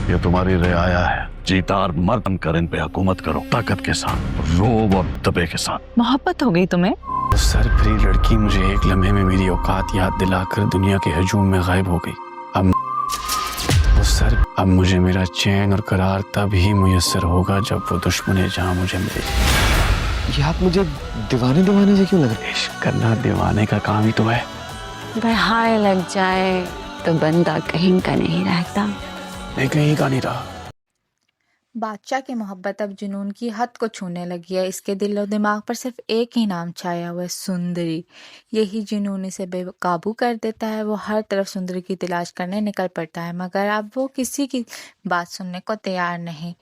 ये तुम्हारी रियाया है। जीता और मर बनकर इन पे हुकूमत करो, ताकत के साथ, रोब और दबे के साथ। मोहब्बत हो गई तुम्हें? वो सरभरी लड़की मुझे एक लम्हे में मेरी औकात याद दिलाकर दुनिया के हजूम में गायब हो गई। अब मुझे मेरा चैन और करार तब ही मुयस्सर होगा जब वो दुश्मन जहां मुझे मिले। ये आप मुझे दीवाने दीवाने से क्यों लग रहे? इश्क करना दीवाने का काम ही तो है। हाय लग जाए तो बंदा कहीं का नहीं रहता। मैं कहीं का नहीं रहा। बादशाह की मोहब्बत अब जुनून की हद को छूने लगी है। इसके दिल और दिमाग पर सिर्फ एक ही नाम छाया हुआ है, सुंदरी। यही जुनून इसे बेकाबू कर देता है। वो हर तरफ सुंदरी की तलाश करने निकल पड़ता है, मगर अब वो किसी की बात सुनने को तैयार नहीं।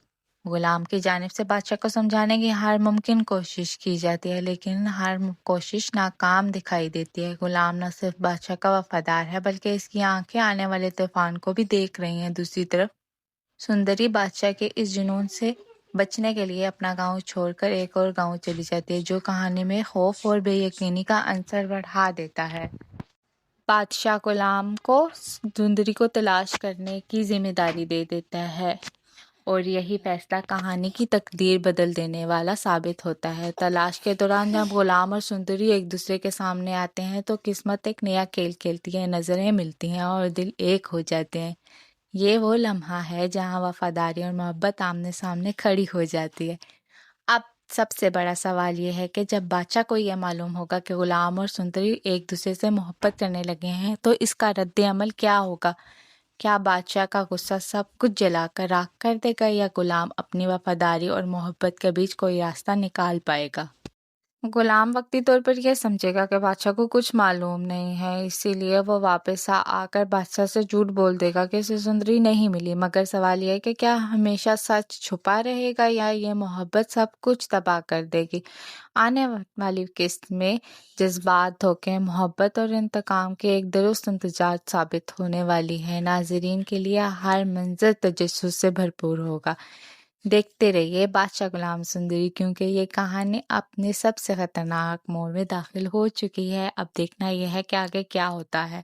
गुलाम की जानिब से बादशाह को समझाने की हर मुमकिन कोशिश की जाती है, लेकिन हर कोशिश नाकाम दिखाई देती है। गुलाम न सिर्फ बादशाह का वफादार है, बल्कि इसकी आंखें आने वाले तूफान को भी देख रही हैं। दूसरी तरफ सुंदरी बादशाह के इस जुनून से बचने के लिए अपना गांव छोड़कर एक और गांव चली जाती है, जो कहानी में खौफ और बेयकीनी का अंसर बढ़ा देता है। बादशाह गुलाम को सुंदरी को तलाश करने की जिम्मेदारी दे देता है, और यही फैसला कहानी की तकदीर बदल देने वाला साबित होता है। तलाश के दौरान जब गुलाम और सुंदरी एक दूसरे के सामने आते हैं तो किस्मत एक नया खेल खेलती है। नज़रें मिलती हैं और दिल एक हो जाते हैं। ये वो लम्हा है जहां वफादारी और मोहब्बत आमने सामने खड़ी हो जाती है। अब सबसे बड़ा सवाल ये है कि जब बादशाह को यह मालूम होगा कि गुलाम और सुंदरी एक दूसरे से मोहब्बत करने लगे हैं, तो इसका रद्द अमल क्या होगा? क्या बादशाह का गुस्सा सब कुछ जलाकर राख कर देगा, या गुलाम अपनी वफादारी और मोहब्बत के बीच कोई रास्ता निकाल पाएगा? गुलाम वक्ती तौर पर यह समझेगा कि बादशाह को कुछ मालूम नहीं है, इसीलिए वो वापस आकर बादशाह से झूठ बोल देगा कि उसे सुंदरी नहीं मिली। मगर सवाल यह है कि क्या हमेशा सच छुपा रहेगा, या ये मोहब्बत सब कुछ तबाह कर देगी? आने वाली किस्त में जज्बात, धोखे, मोहब्बत और इंतकाम के एक दुरुस्त इम्तिजाज साबित होने वाली है। नाजरीन के लिए हर मंजर तजस्सुस से भरपूर होगा। देखते रहिए बादशाह गुलाम सुंदरी, क्योंकि ये कहानी अपने सबसे खतरनाक मोड़ में दाखिल हो चुकी है। अब देखना यह है कि आगे क्या होता है।